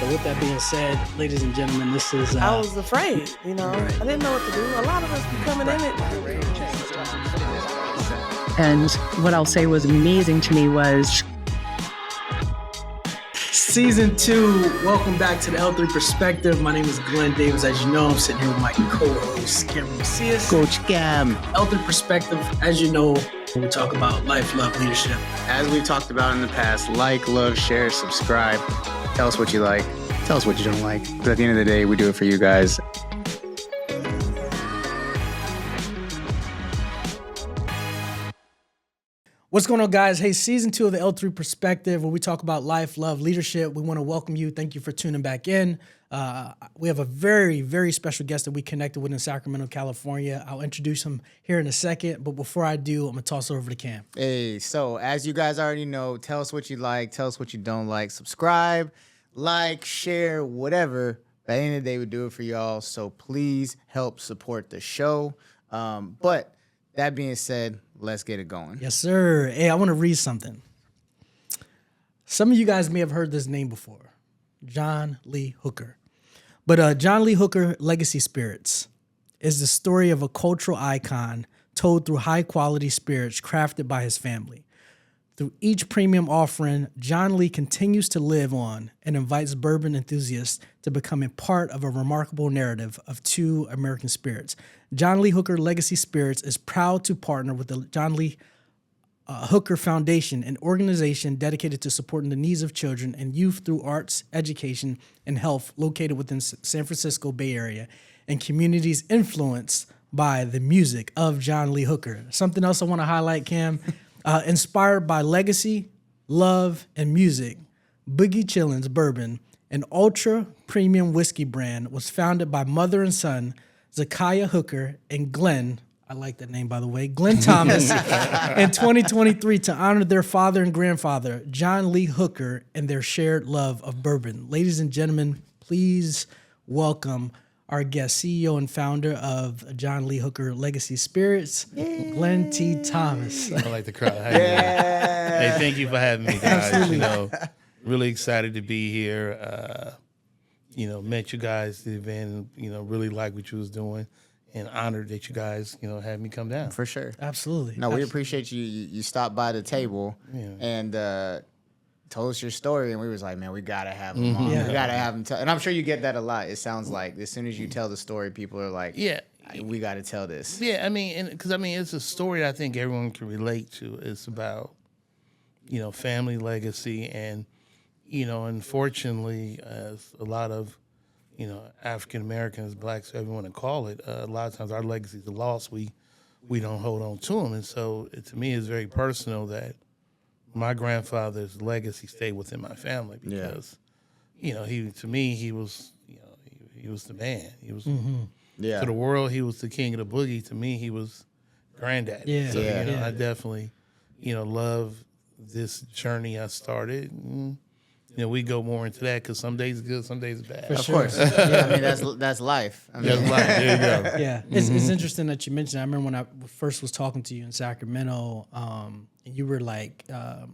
with that being said, ladies and gentlemen, this is. I was afraid, I didn't know what to do. A lot of us be coming in it. And what I'll say was amazing to me was Season 2. Welcome back to the L3 Perspective. My name is Glenn Davis. As you know, I'm sitting here with my co-host, Cameron Macias. Coach Cam. L3 Perspective, as you know, we talk about life, love, leadership. As we've talked about in the past, like, love, share, subscribe. Tell us what you like. Tell us what you don't like. Because at the end of the day, we do it for you guys. What's going on, guys? Hey, Season 2 of the L3 Perspective, where we talk about life, love, leadership. We want to welcome you. Thank you for tuning back in. We have a very, very special guest that we connected with in Sacramento, California. I'll introduce him here in a second, but before I do, I'm going to toss it over to Cam. Hey, so as you guys already know, tell us what you like. Tell us what you don't like. Subscribe, like, share, whatever. But at the end of the day, we do it for y'all. So please help support the show. But that being said, let's get it going. Yes, sir. Hey, I want to read something. Some of you guys may have heard this name before, John Lee Hooker. But John Lee Hooker Legacy Spirits is the story of a cultural icon told through high-quality spirits crafted by his family. Through each premium offering, John Lee continues to live on and invites bourbon enthusiasts to become a part of a remarkable narrative of two American spirits. John Lee Hooker Legacy Spirits is proud to partner with the John Lee Hooker Foundation, an organization dedicated to supporting the needs of children and youth through arts, education, and health, located within San Francisco Bay Area and communities influenced by the music of John Lee Hooker. Something else I want to highlight, Cam. Inspired by legacy, love, and music, Boogie Chillin's Bourbon, an ultra-premium whiskey brand, was founded by mother and son, Zakiah Hooker and Glenn, I like that name, by the way, Glenn Thomas, in 2023 to honor their father and grandfather, John Lee Hooker, and their shared love of bourbon. Ladies and gentlemen, please welcome our guest, CEO and founder of John Lee Hooker Legacy Spirits, Glenn T. Thomas. I like the crowd. Hey, thank you for having me, guys. Absolutely. Really excited to be here. Met you guys at the event, really like what you was doing, and honored that you guys, had me come down. For sure. Absolutely. No, we appreciate you. You stopped by the table and told us your story, and we was like, man, we gotta have him on. Yeah. We gotta have him tell. And I'm sure you get that a lot. It sounds like as soon as you tell the story, people are like, Yeah. we gotta tell this. Yeah, because it's a story I think everyone can relate to. It's about, family legacy, and, unfortunately, as a lot of, African Americans, blacks, whatever you want to call it, a lot of times our legacies are lost. We don't hold on to them, and so to me, it's very personal that my grandfather's legacy stayed within my family because, he was, he was the man. He was to the world. He was the king of the boogie. To me, he was granddaddy. Yeah. So, Yeah. I definitely, love this journey I started. And, we go more into that because some days good, some days bad. Of course. That's life. That's life. There you go. Yeah, it's interesting that you mentioned. I remember when I first was talking to you in Sacramento, and you were like I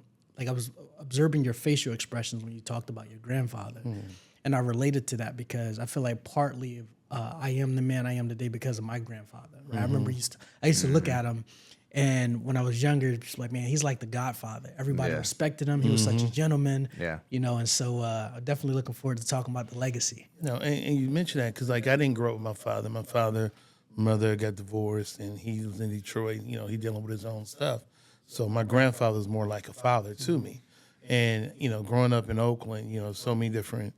was observing your facial expressions when you talked about your grandfather, and I related to that because I feel like partly I am the man I am today because of my grandfather. Right? I remember I used to look at him, and when I was younger, just like, man, he's like the Godfather. Everybody respected him. He was such a gentleman. Yeah. And so I'm definitely looking forward to talking about the legacy. And you mentioned that because, I didn't grow up with my father. My mother got divorced, and he was in Detroit. He dealing with his own stuff. So my grandfather was more like a father to me. And, growing up in Oakland, so many different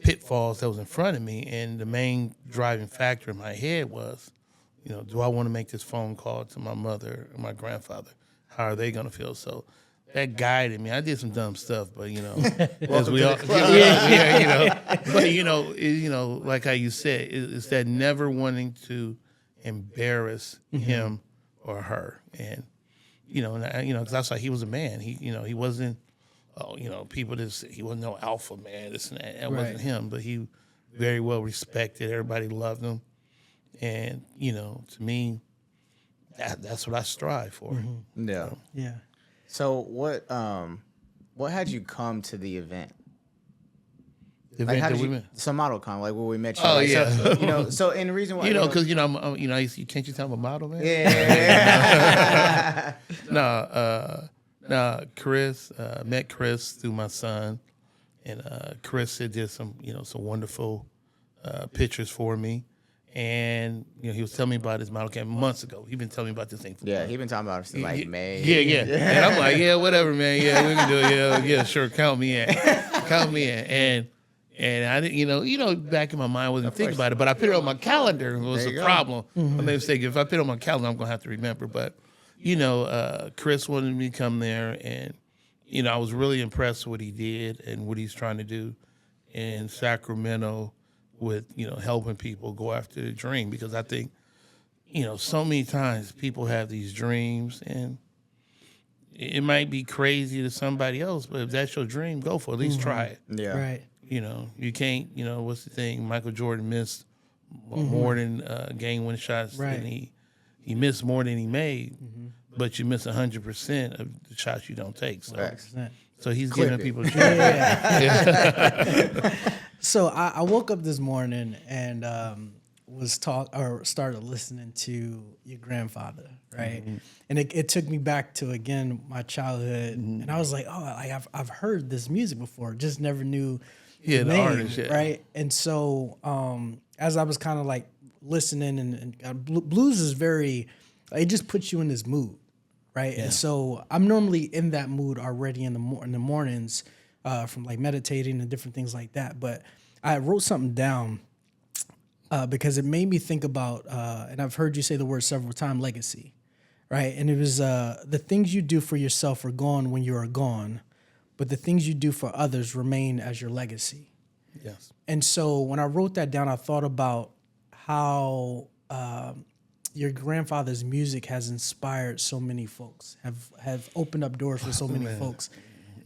pitfalls that was in front of me. And the main driving factor in my head was, do I want to make this phone call to my mother or my grandfather? How are they going to feel? So that guided me. I did some dumb stuff, but as we all, but like how you said, it's that never wanting to embarrass him or her, and because that's like he was a man. He wasn't, people just he wasn't no alpha man. This and that. That wasn't him, but he very well respected. Everybody loved him, and to me, that's what I strive for. Yeah. Yeah. So what had you come to the event? The Like event how that did we you? met. Some ModelCon, like where we met you. Oh, like, yeah. So, you know. So and the reason why You know, because I used to, can't you tell I'm a model, man? Yeah. Chris met Chris through my son, and Chris did some wonderful pictures for me, and he was telling me about his model camp months ago. He'd been telling me about this thing for Yeah, months. he been talking about it since like May. Yeah. And I'm like, yeah, whatever, man. Yeah, we can do it. Yeah, sure. Count me in. And I didn't, back in my mind, I wasn't thinking about it, but I put it on my calendar. It was There you a go. problem. I made a mistake. If I put it on my calendar, I'm going to have to remember. But, Chris wanted me to come there, and, I was really impressed with what he did and what he's trying to do in Sacramento with, helping people go after their dream. Because I think, so many times people have these dreams, and it might be crazy to somebody else, but if that's your dream, go for it. At least try it. Yeah. Right. You can't, what's the thing? Michael Jordan missed more than game winning shots Right. than he missed more than he made, but you miss 100% of the shots you don't take. So, Facts. so he's Clip giving it. people. So I woke up this morning and started listening to your grandfather, right? And it took me back to again my childhood, and I was like, oh, I've heard this music before, just never knew Yeah, the name, artist, yeah. right? And so as I was kind of like listening, and blues is very, it just puts you in this mood, right? And so I'm normally in that mood already in the mornings from like meditating and different things like that. But I wrote something down because it made me think about, and I've heard you say the word several times, legacy, right? And it was the things you do for yourself are gone when you are gone, but the things you do for others remain as your legacy. Yes. And so when I wrote that down, I thought about how your grandfather's music has inspired so many folks, have opened up doors for so many folks.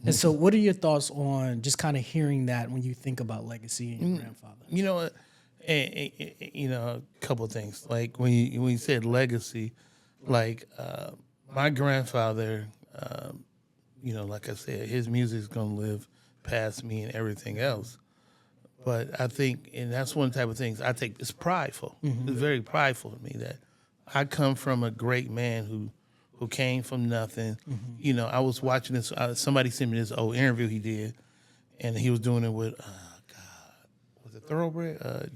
And so what are your thoughts on just kind of hearing that when you think about legacy and your grandfather? You know what? A couple of things. Like when you said legacy, like my grandfather, like I said, his music is gonna live past me and everything else. But I think, and that's one type of things I take. It's prideful. It's very prideful to me that I come from a great man who came from nothing. I was watching this. Somebody sent me this old interview he did, and he was doing it with was it Thoroughbred?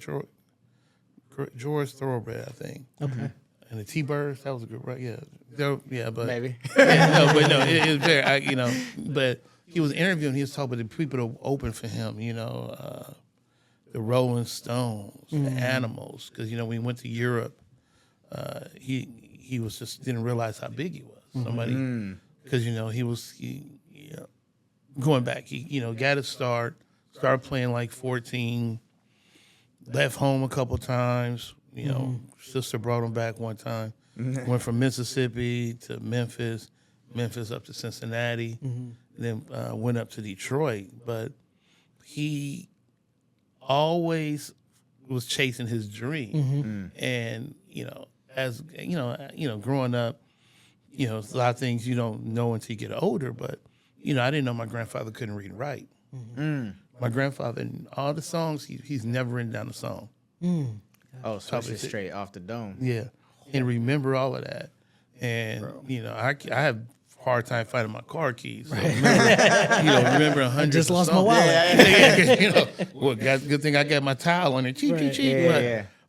George Thoroughbred, I think. Okay. And the T-Birds, that was a good, right? Yeah, but Maybe. it was very, But he was interviewing. He was talking about the people that opened for him. The Rolling Stones, the Animals. Because when he went to Europe, he was just didn't realize how big he was. Somebody, because he was going back. He got his start. Started playing like 14. Left home a couple times. Sister brought him back one time. Went from Mississippi to Memphis up to Cincinnati, then went up to Detroit. But he always was chasing his dream, and as growing up, it's a lot of things you don't know until you get older. But I didn't know my grandfather couldn't read and write. My grandfather, all the songs, he's never written down a song. Oh, switch it straight off the dome. Yeah, and remember all of that. And I have a hard time finding my car keys. So remember 100. Just lost my wallet. Good thing I got my towel on it. Cheap.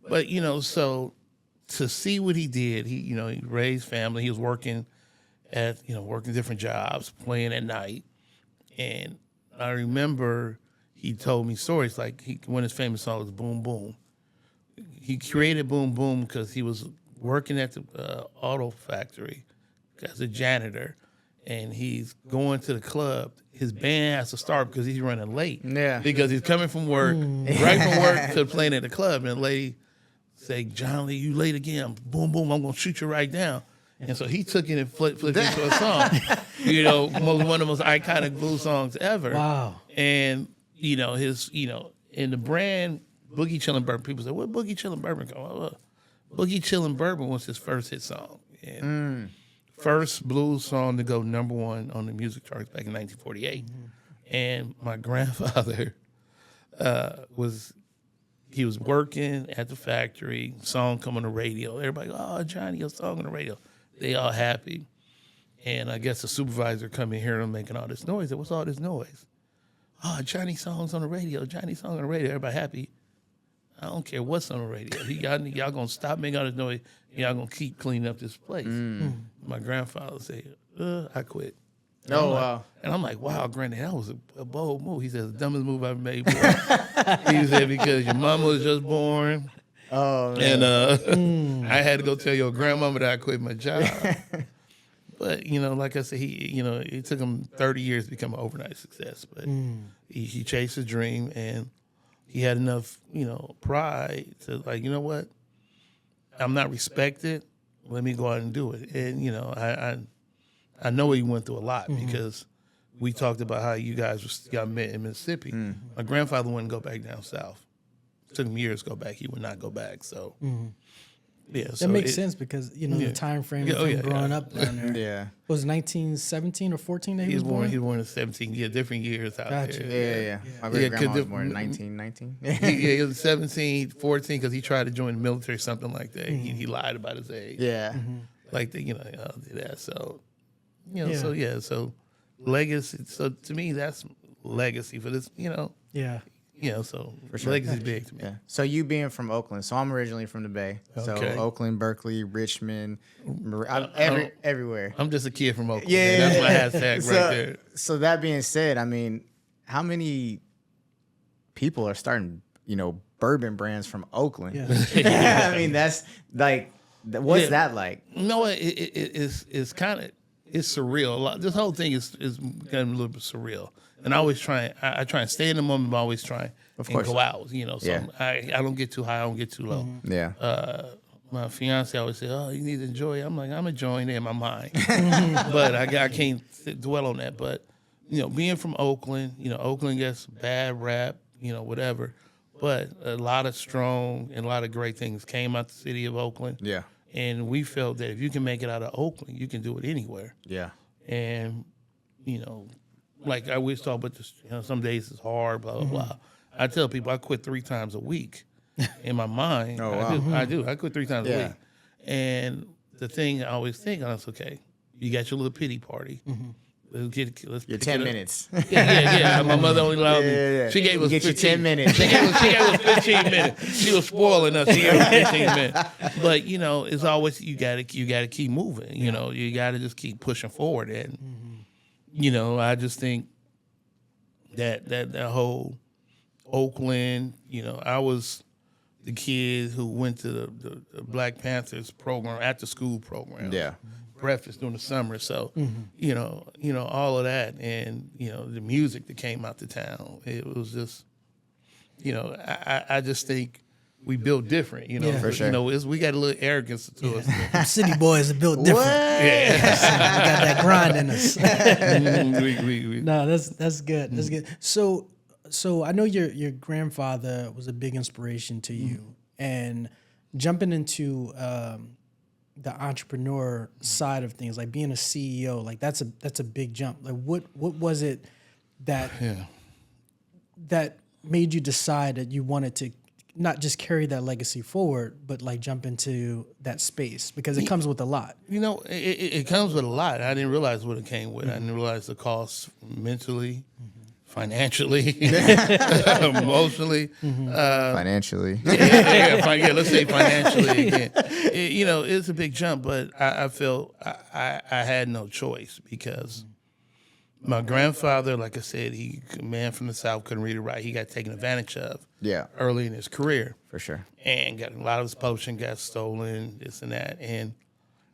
But so to see what he did, he raised family. He was working different jobs, playing at night, and I remember he told me stories like one of his famous songs was "Boom Boom." He created Boom Boom because he was working at the auto factory as a janitor, and he's going to the club. His band has to start because he's running late. Yeah. Because he's coming from work, right from work to playing at the club, and the lady say, "John Lee, you late again. Boom Boom, I'm gonna shoot you right down." And so he took it and flipped it into a song. One of the most iconic blues songs ever. Wow. And his in the brand Boogie Chillin' Bourbon, people say, "Where Boogie Chillin' Bourbon come?" Well, Boogie Chillin' Bourbon was his first hit song, and first blues song to go #1 on the music charts back in 1948. And my grandfather, he was working at the factory, song come on the radio. Everybody, oh, Johnny, your song on the radio. They all happy. And I guess the supervisor come in here and making all this noise. What's all this noise? Oh, Johnny song's on the radio. Johnny song on the radio. Everybody happy. I don't care what's on the radio. Y'all gonna stop making all this noise. Y'all gonna keep cleaning up this place. My grandfather said, I quit. Oh, wow. And I'm like, wow, Granny, that was a bold move. He said, the dumbest move I've made. Boy. He said, because your mama was just born. Oh, man. And I had to go tell your grandmama that I quit my job. But, like I said, it took him 30 years to become an overnight success. But he chased his dream, and he had enough, pride to, like, you know what? I'm not respected. Let me go out and do it. And, I know he went through a lot because we talked about how you guys got met in Mississippi. My grandfather wouldn't go back down south. It took him years to go back. He would not go back. So, yeah. That makes sense because, the time frame of him growing up down there. Yeah. Was it 1917 or 14 that he was He born? was born in 17. Yeah, different years out Gotcha. there. Yeah. My great-grandma was born in 1919. He was 17, 14 because he tried to join the military, something like that. He lied about his age. Yeah. Like, did that. So, so legacy. So to me, that's legacy for this, Yeah. So For sure. legacy is big to me. Yeah. So you being from Oakland, so I'm originally from the Bay. Okay. So Oakland, Berkeley, Richmond, everywhere. I'm just a kid from Oakland. Yeah. That's my hashtag So- right there. So that being said, I mean, how many people are starting, bourbon brands from Oakland? Yeah. I mean, that's like, what's Yeah. that like? No, it's kind of surreal. This whole thing is kind of a little bit surreal. And I always try. I try and stay in the moment, but I always try and course. go out. So Yeah. I don't get too high. I don't get too low. Yeah. My fiance always say, "Oh, you need to enjoy it." I'm like, I'm enjoying it in my mind, but I can't dwell on that. But being from Oakland, Oakland gets bad rap, whatever. But a lot of strong and a lot of great things came out the city of Oakland. Yeah. And we felt that if you can make it out of Oakland, you can do it anywhere. Yeah. And, like I always talk about this, some days it's hard, blah, blah, blah. I tell people I quit 3 times a week in my mind. Oh, wow. I do. I quit 3 times a Yeah. week. And the thing I always think, it's okay. You got your little pity party. Let's Your pick 10 it up. minutes. Yeah. My mother only allowed me. Yeah. She gave us Get 15 you 10 minutes. She gave us 15 minutes. She was spoiling us. She gave us 15 minutes. But it's always you gotta keep moving. You gotta just keep pushing forward. And I just think that whole Oakland. I was the kid who went to the Black Panthers program, after school program. Yeah. Breakfast during the summer. So, all of that, and the music that came out to town. It was just, I just think we built different. Yeah. For sure. We got a little arrogance to us. Them city boys are built different. Yeah. We got that grind in us. we No, that's good. That's good. So I know your grandfather was a big inspiration to you, and jumping into the entrepreneur side of things, like being a CEO, like that's a big jump. Like what was it that that made you decide that you wanted to not just carry that legacy forward, but like jump into that space, because it comes with a lot. It comes with a lot. I didn't realize what it came with. I didn't realize the cost mentally, financially, emotionally. Financially. Let's say financially again. It's a big jump, but I felt I had no choice because my grandfather, like I said, a man from the South, couldn't read or write. He got taken advantage of Yeah. early in his career. For sure. And got a lot of his publishing got stolen, this and that. And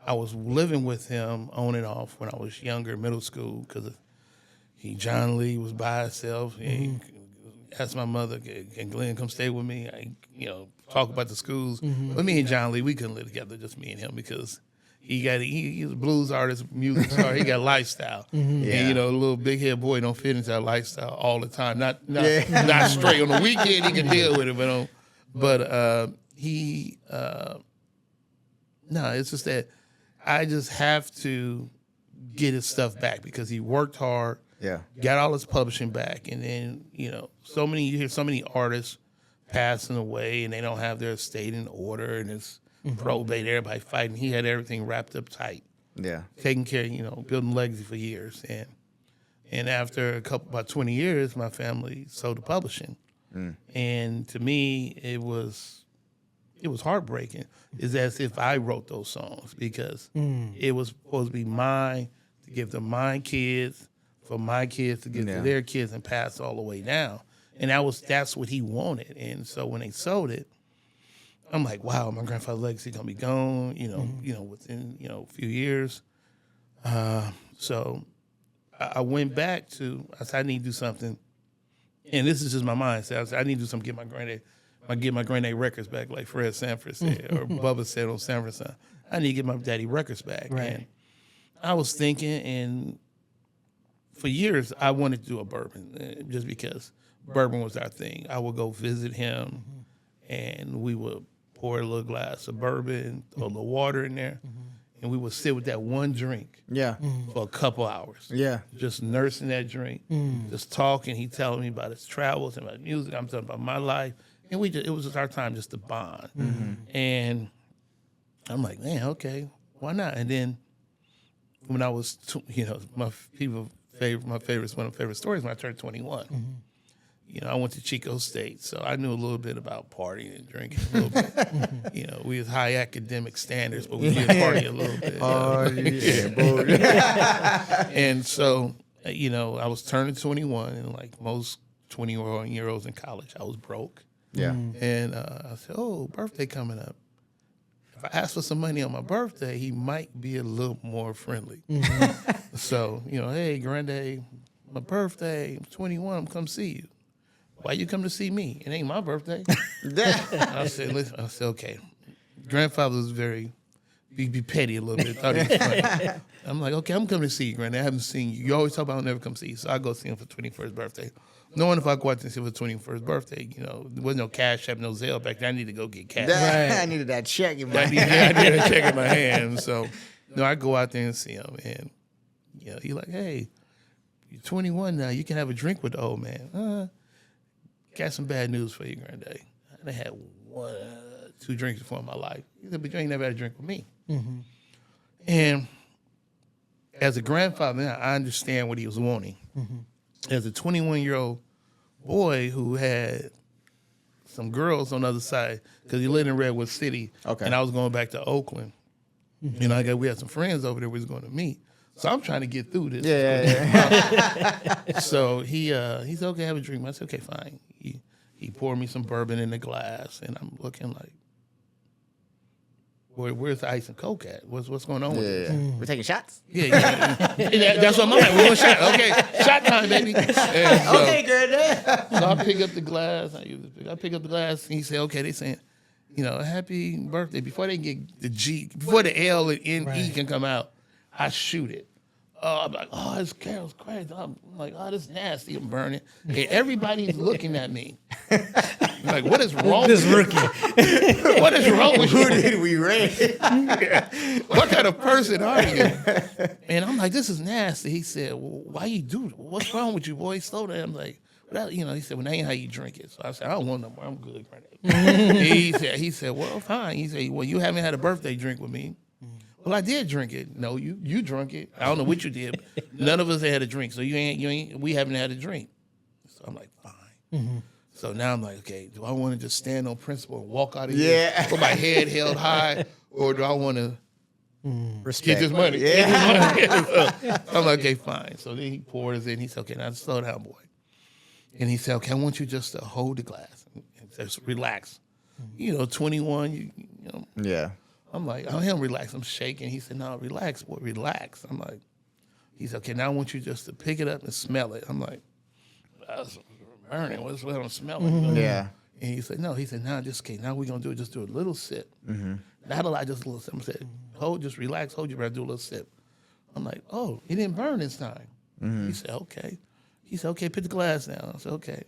I was living with him on and off when I was younger, middle school, because John Lee was by himself. And he asked my mother, can Glenn come stay with me? Talk about the schools. But me and John Lee, we couldn't live together, just me and him, because he's a blues artist, music star. He got lifestyle. Yeah. And, a little big head boy don't fit into that lifestyle all the time. Not straight. On the weekend, he can deal with it, it's just that I just have to get his stuff back because he worked hard. Yeah. Got all his publishing back, and then you hear so many artists passing away, and they don't have their estate in order, and it's probate, everybody fighting. He had everything wrapped up tight, Yeah. taking care, building legacy for years, and after about 20 years, my family sold the publishing, and to me, it was heartbreaking. It's as if I wrote those songs because it was supposed to be mine to give to my kids, for my kids to give to their kids and pass all the way down. And that's what he wanted. And so when they sold it, I'm like, wow, my grandfather's legacy gonna be gone, within, a few years. So I went back I said, I need to do something. And this is just my mindset. I said, I need to do something, get my granddaddy records back, like Fred Sanford said, or Bubba said on Sanford Son. I need to get my daddy records back. Right. And I was thinking, and for years, I wanted to do a bourbon, just because bourbon was our thing. I would go visit him, and we would pour a little glass of bourbon, throw a little water in there, and we would sit with that one drink Yeah. for a couple hours. Yeah. Just nursing that drink, just talking. He telling me about his travels and about music. I'm talking about my life. And it was just our time just to bond. And I'm like, man, okay, why not? And then when I was, one of my favorite stories when I turned 21. I went to Chico State, so I knew a little bit about partying and drinking a little bit. We was high academic standards, but we did party a little bit. And so, I was turning 21, and like most 21-year-olds in college, I was broke. Yeah. And I said, oh, birthday coming up. If I ask for some money on my birthday, he might be a little more friendly. So, hey, granddad, my birthday, I'm 21, I'm come see you. Why you come to see me? It ain't my birthday. I said, listen, okay. Grandfather was very, be petty a little bit. Thought he was funny. I'm like, okay, I'm coming to see you, granddad. I haven't seen you. You always talk about I'll never come see you. So I go see him for 21st birthday. Knowing if I go out and see him for 21st birthday, there wasn't no Cash App, no Zelle back then. I need to go get cash. I needed that check in my I hand. needed a check in my hand. So, I go out there and see him. And, he's like, hey, you're 21 now. You can have a drink with the old man. Got some bad news for you, granddad. I had 2 drinks before in my life. He said, but you ain't never had a drink with me. And as a grandfather, I understand what he was wanting. As a 21-year-old boy who had some girls on the other side, because he lived in Redwood City, and I was going back to Oakland. We had some friends over there we was going to meet. So I'm trying to get through this. Yeah. So he said, okay, have a drink. I said, okay, fine. He poured me some bourbon in the glass, and I'm looking like, where's the ice and Coke at? What's going on with this? We're taking shots? Yeah. That's what I'm like. We're going to shot. Okay, shot time, baby. And so, Okay, granddad. so I pick up the glass. I pick up the glass, and he said, okay, they saying, happy birthday. Before they get before the L and N-E can come out, I shoot it. I'm like, oh, this Carol's crazy. I'm like, oh, this is nasty. I'm burning. And everybody's looking at me. Like, what is wrong This with you? rookie. What is wrong with Who you? did we raid? What kind of person are you? And I'm like, this is nasty. He said, well, why you do? What's wrong with you, boy? Slow down. I'm like, he said, well, that ain't how you drink it. So I said, I don't want no more. I'm good, granddad. he said, well, fine. He said, well, you haven't had a birthday drink with me. Well, I did drink it. No, you drunk it. I don't know what you did. None of us had a drink, so we haven't had a drink. So I'm like, fine. So now I'm like, okay, do I want to just stand on principle and walk out of here with my head held high, or do I want to get this money? Yeah. I'm like, okay, fine. So then he pours it in. He said, okay, now slow down, boy. And he said, okay, I want you just to hold the glass and just relax. 21, Yeah. I'm like, oh, him relax. I'm shaking. He said, no, relax, boy, relax. I'm like, he said, okay, now I want you just to pick it up and smell it. I'm like, that's burning. What's what I'm smelling? Yeah. And he said, no. He said, now now we're going to just do a little sip. Not a lot, just a little sip. I said, just relax, hold your breath, do a little sip. I'm like, oh, it didn't burn this time. He said, okay. He said, okay, put the glass down. I said, okay.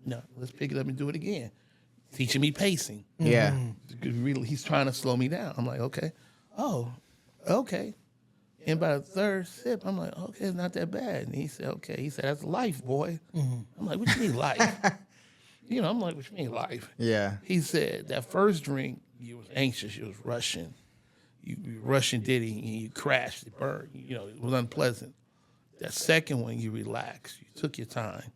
No, let's pick it up and do it again. Teaching me pacing. Yeah. He's trying to slow me down. I'm like, okay. Oh, okay. And by the third sip, I'm like, okay, it's not that bad. And he said, okay. He said, that's life, boy. I'm like, what you mean life? I'm like, what you mean life? Yeah. He said, that first drink, you was anxious, you was rushing. You rushing Diddy, and you crashed, it burned. It was unpleasant. That second one, you relaxed. You took your time.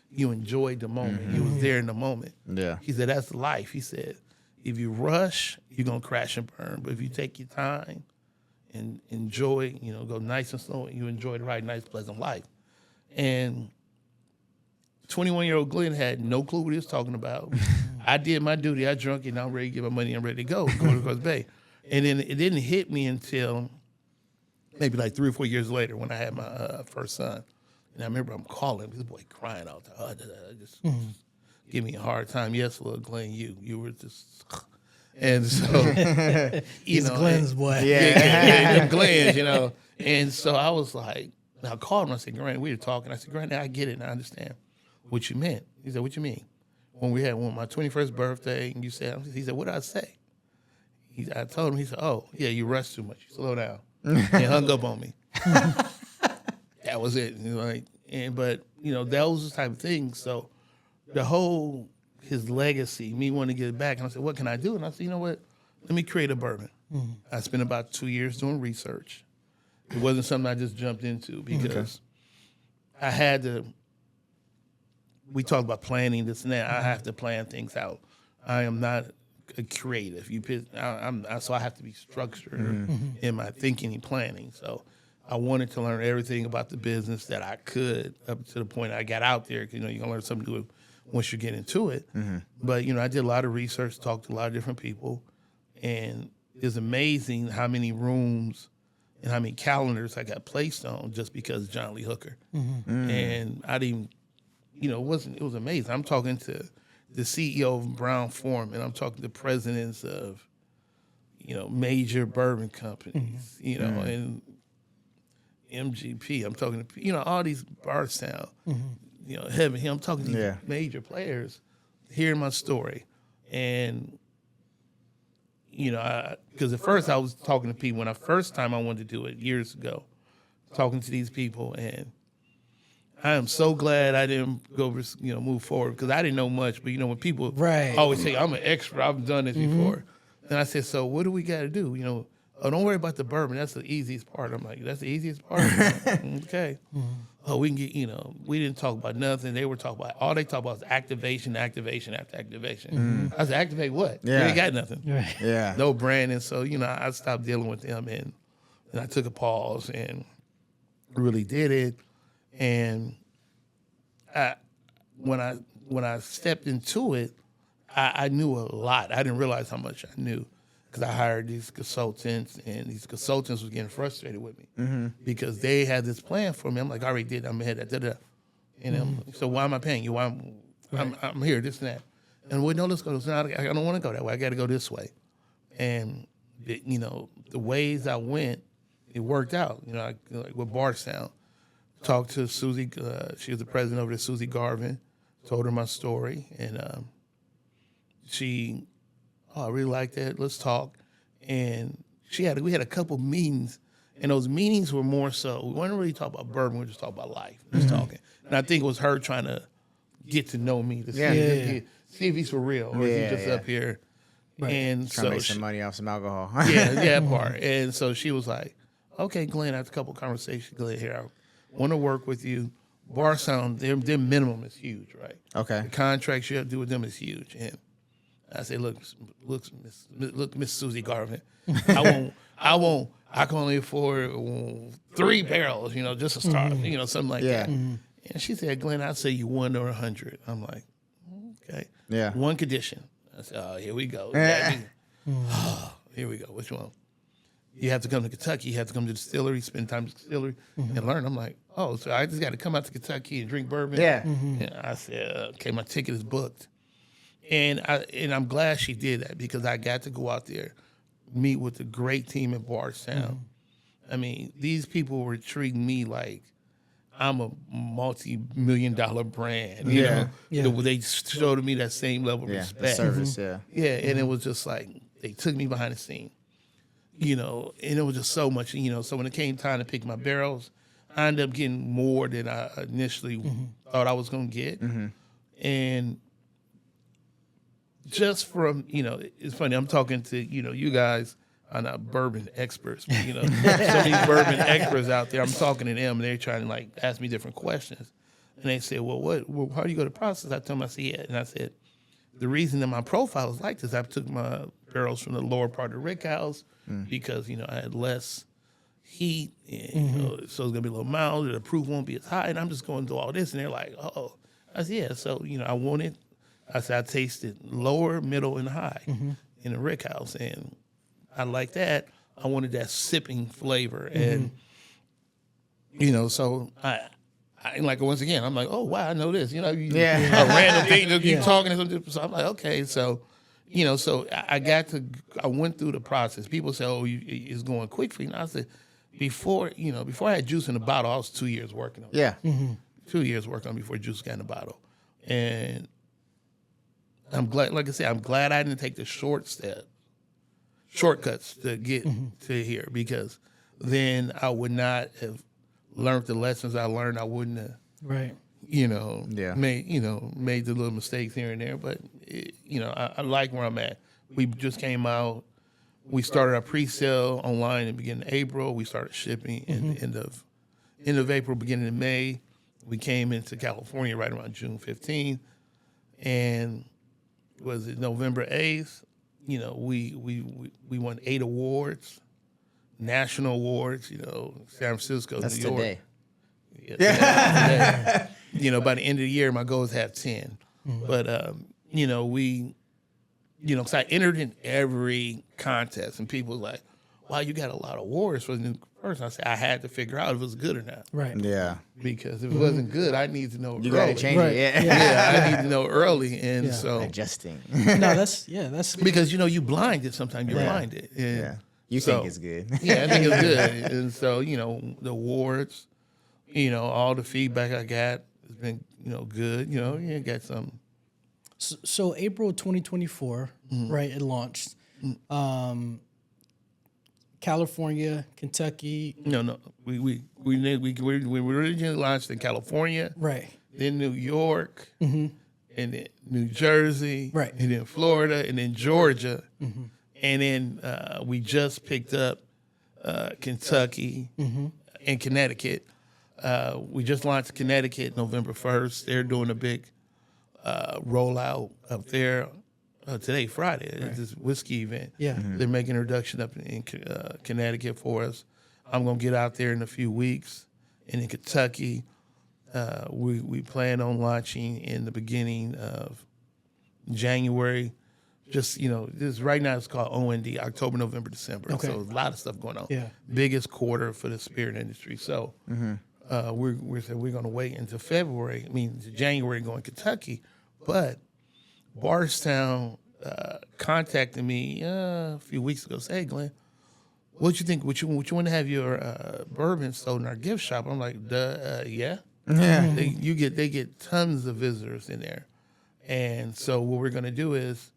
You enjoyed the moment. You was there in the moment. Yeah. He said, that's life. He said, if you rush, you're going to crash and burn. But if you take your time and enjoy, go nice and slow, and you enjoy the right, nice, pleasant life. And 21-year-old Glenn had no clue what he was talking about. I did my duty. I drunk it, and I'm ready to get my money. I'm ready to go to Coast Bay. And then it didn't hit me until maybe like 3 or 4 years later when I had my first son. And I remember I'm calling this boy crying out there, just give me a hard time. Yes, little Glenn, you were just, and so He's Glenn's boy. yeah, Glenn's, And so I was like, I called him. I said, Grant, we were talking. I said, Grant, I get it, and I understand what you meant. He said, what you mean? When we had my 21st birthday, and you said, he said, what did I say? I told him. He said, oh yeah, you rushed too much. You slow down. And hung up on me. That was it. But that was the type of thing. So the whole his legacy, me wanting to get it back, and I said, what can I do? And I said, you know what? Let me create a bourbon. I spent about 2 years doing research. It wasn't something I just jumped into because I had to. We talked about planning this and that. I have to plan things out. I am not a creative. So I have to be structured in my thinking and planning. So I wanted to learn everything about the business that I could up to the point I got out there. You're gonna learn something new once you get into it. But I did a lot of research, talked to a lot of different people, and it's amazing how many rooms and how many calendars I got placed on just because of John Lee Hooker. And I didn't, it was amazing. I'm talking to the CEO of Brown Forman, and I'm talking to presidents of, major bourbon companies, and MGP. I'm talking to, all these Bardstown, Heaven Hill. I'm talking to these major players, hearing my story. And, because at first I was talking to people, when first time I wanted to do it years ago, talking to these people, and I am so glad I didn't go, move forward because I didn't know much. But when people always say I'm an expert, I've done this before, and I said, so what do we got to do? Oh, don't worry about the bourbon. That's the easiest part. I'm like, that's the easiest part. Okay. Oh, we can get. We didn't talk about nothing. They were talking about all they talked about was activation after activation. I said, activate what? Yeah. We ain't got nothing. Yeah. No branding. So I stopped dealing with them, and I took a pause and really did it. And when I stepped into it, I knew a lot. I didn't realize how much I knew because I hired these consultants, and these consultants was getting frustrated with me because they had this plan for me. I'm like, I already did. I'm ahead. And so why am I paying you? Why I'm here, this and that. And no, let's go. So I don't want to go that way. I got to go this way. And the ways I went, it worked out. Like with Bardstown. Talked to Susie. She was the president over there, Susie Garvin. Told her my story, and I really like that. Let's talk. And we had a couple meetings, and those meetings were more so. We weren't really talking about bourbon. We were just talking about life. Just talking. And I think it was her trying to get to know me to see if he's for real or is he just up here. Right. And trying to make some money off some alcohol. that part. And so she was like, "Okay, Glenn, after a couple of conversations, Glenn, here I want to work with you. Bardstown, their minimum is huge, right? Okay. The contracts you have to do with them is huge." And I say, look, Miss Susie Garvin, I can only afford 3 barrels, just to start, something like that. And she said, Glenn, I'd say you 1 or 100. I'm like, okay. Yeah. One condition. I said, oh, here we go. Here we go. Which one? You have to come to Kentucky. You have to come to the distillery, spend time at the distillery, and learn. I'm like, oh, so I just got to come out to Kentucky and drink bourbon? Yeah. And I said, okay, my ticket is booked. And I'm glad she did that because I got to go out there, meet with the great team at Bardstown. I mean, these people were treating me like I'm a multi-million-dollar brand. You know? They showed me that same level of respect. Service, Yeah, and it was just like they took me behind the scene. you know, and it was just so much, you know. So when it came time to pick my barrels, I ended up getting more than I initially thought I was going to get. And just from, you know, it's funny, I'm talking to, you know, you guys are not bourbon experts, but, you know, some of these bourbon experts out there, I'm talking to them and they're trying to like ask me different questions. And they said, well, how do you go to process? I told them, I said, yeah. And I said, the reason that my profile is like this, I took my barrels from the lower part of the rick house because, you know, I had less heat, and, you know, so it's gonna be a little milder, the proof won't be as high, and I'm just going through all this, and they're like, oh. I said, yeah, so, you know, I tasted lower, middle, and high in the rick house, and I like that. I wanted that sipping flavor, and, you know, so I like, once again, I'm like, oh, wow, I know this, you know, a random thing, you talking to something, so I'm like, okay, so, you know, so I went through the process. People say, oh, it's going quick for you. And I said, before I had juice in the bottle, I was 2 years working on it. Yeah. 2 years working on it before juice got in the bottle. And I'm glad, like I said, I'm glad I didn't take the shortcuts to get to here, because then I would not have learned the lessons I learned. I wouldn't have, you know, made the little mistakes here and there. But, you know, I like where I'm at. We just came out. We started our pre-sale online in the beginning of April. We started shipping in the end of April, beginning of May. We came into California right around June 15th. And was it November 8th? You know, we won 8 awards, national awards, you know, San Francisco, That's New York. today. Yeah. Today. You know, by the end of the year, my goal is to have 10. But, you know, because I entered in every contest, and people were like, wow, you got a lot of awards for the new person. I said, I had to figure out if it was good or not. Yeah. Because if it wasn't good, I need to know You early. got to change it. Yeah. Yeah, I need to know early. And so, Adjusting. No, that's because, you know, you blinded sometimes. You're blinded. And Yeah. You so- think it's good. Yeah, I think it's good. And so, you know, the awards, you know, all the feedback I got has been, you know, good. You know, you got some. So April 2024, right? It launched. California, Kentucky, No. We originally launched in California, right? then New York, and then New Jersey, Right. and then Florida, and then Georgia, and then we just picked up Kentucky and Connecticut. We just launched Connecticut November 1st. They're doing a big rollout up there today, Friday. It's this whiskey event. Yeah. They're making an introduction up in Connecticut for us. I'm going to get out there in a few weeks. And in Kentucky, we plan on launching in the beginning of January. Just, you know, this right now it's called OND, October, November, December. Okay. So a lot of stuff going on. Yeah. Biggest quarter for the spirit industry. So we're going to wait until to January going to Kentucky. But Bardstown contacted me a few weeks ago. Say, hey, Glenn, what you think? Would you want to have your bourbon sold in our gift shop? I'm like, yeah. They get tons of visitors in there, and so what we're going to do is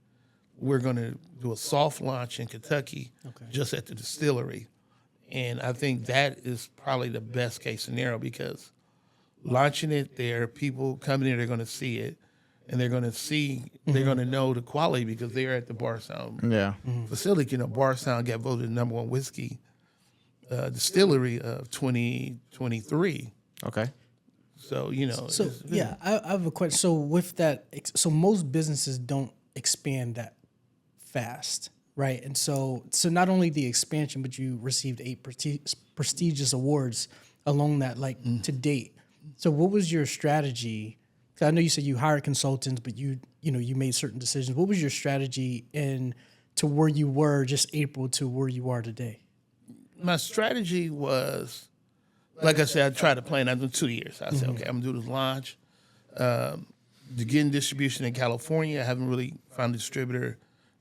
we're going to do a soft launch in Kentucky, just at the distillery, and I think that is probably the best case scenario, because launching it there, people coming in, they're going to see it. And they're going to know the quality, because they're at the Bardstown facility. You know, Bardstown got voted the #1 whiskey distillery of 2023. Okay. So, you know. So yeah, I have a question. So with that, so most businesses don't expand that fast, right? And so not only the expansion, but you received 8 prestigious awards along that, like to date. So what was your strategy? I know you said you hired consultants, but you made certain decisions. What was your strategy to where you were just April to where you are today? My strategy was, like I said, I tried to plan. I've done 2 years. I said, okay, I'm gonna do this launch. To get in distribution in California, I haven't really found a distributor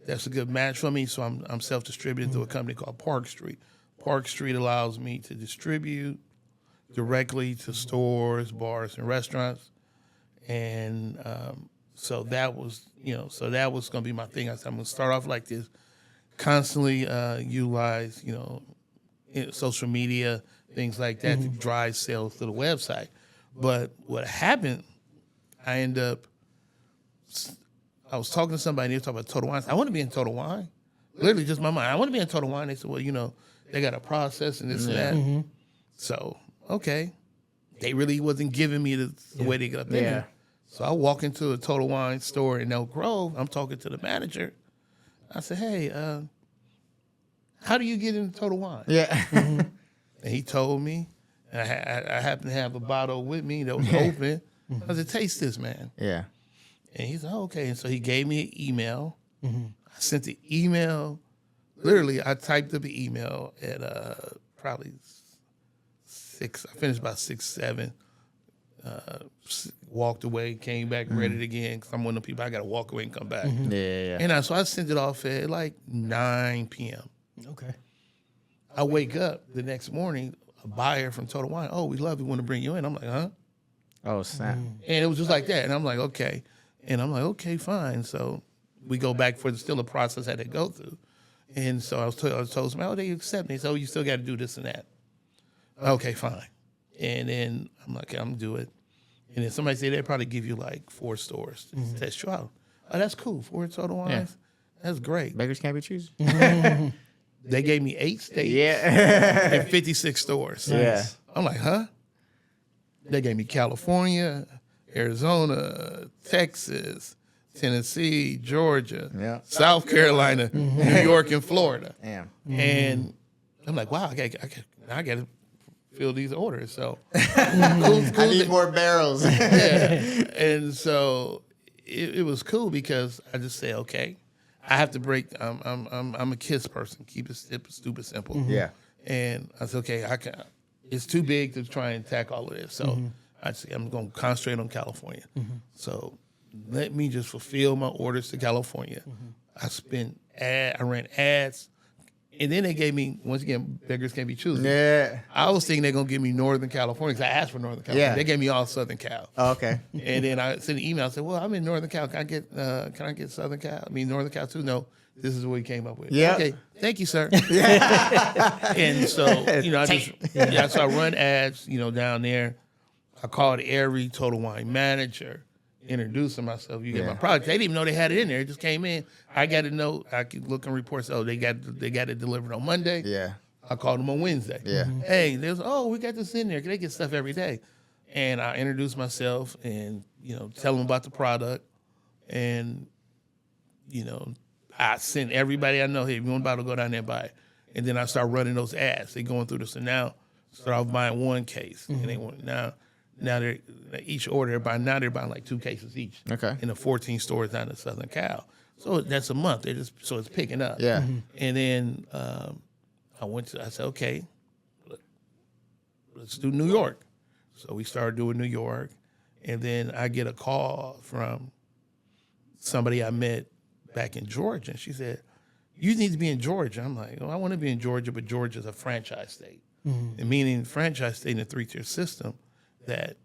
that's a good match for me. So I'm self-distributed through a company called Park Street. Park Street allows me to distribute directly to stores, bars, and restaurants. And so that was going to be my thing. I said, I'm going to start off like this, constantly utilize, social media, things like that to drive sales to the website. But what happened, I was talking to somebody, and they were talking about Total Wine. I want to be in Total Wine. Literally just my mind. I want to be in Total Wine. They said, well, they got a process and this and that. So, okay. They really wasn't giving me the way they got there. Yeah. So I walk into a Total Wine store in Elk Grove. I'm talking to the manager. I said, hey, how do you get into Total Wine? Yeah. And he told me. And I happened to have a bottle with me that was open. I said, taste this, man. Yeah. And he said, oh, okay. And so he gave me an email. I sent the email. Literally, I typed up an email at probably 6. I finished about 6, 7. Walked away, came back, read it again. Because I'm one of the people, I got to walk away and come back. Yeah. And so I sent it off at like 9 p.m. Okay. I wake up the next morning, a buyer from Total Wine, oh, we love you, want to bring you in. I'm like, huh? Oh, snap. And it was just like that. And I'm like, okay. And I'm like, okay, fine. So we go back for still a process I had to go through. And so I was told somebody, oh, they accept me. So you still got to do this and that. Okay, fine. And then I'm like, okay, I'm going to do it. And then somebody said they'd probably give you like 4 stores to test you out. Oh, that's cool. 4 Total Wines. That's great. Beggars can't be choosers. They gave me 8 states Yeah. and 56 stores. Yeah. I'm like, huh? They gave me California, Arizona, Texas, Tennessee, Georgia, Yeah. South Carolina, New York, and Florida. Damn. And I'm like, wow, I got to fill these orders. So I need more barrels. yeah. And so it was cool because I just said, okay, I have to break. I'm a KISS person. Keep it stupid simple. Yeah. And I said, okay, it's too big to try and tackle all of this. So I said, I'm going to concentrate on California. So let me just fulfill my orders to California. I ran ads. And then they gave me, once again, beggars can't be choosers. Yeah. I was thinking they're going to give me Northern California because I asked for Northern California. Yeah. They gave me all Southern Cal. Oh, okay. And then I sent an email. I said, well, I'm in Northern Cal. Can I get Southern Cal? I mean, Northern Cal too? No, this is what we came up with. Yeah. Okay, thank you, sir. And so, so I run ads, down there. I called every Total Wine manager, introducing myself. You get my product. They didn't even know they had it in there. It just came in. I got to know. I could look in reports. Oh, they got it delivered on Monday. Yeah. I called them on Wednesday. Yeah. Hey, there's we got this in there. They get stuff every day. And I introduce myself and, tell them about the product. And, I send everybody I know, hey, if you want a bottle, go down there and buy it. And then I start running those ads. They're going through this. And now start off buying 1 case. And they want now they're each order they're buying like 2 cases each. Okay. In the 14 stores down in Southern Cal. So that's a month. So it's picking up. Yeah. And then I said, okay, let's do New York. So we started doing New York. And then I get a call from somebody I met back in Georgia. And she said, you need to be in Georgia. I'm like, I want to be in Georgia, but Georgia's a franchise state. And meaning franchise state in a 3-tier system that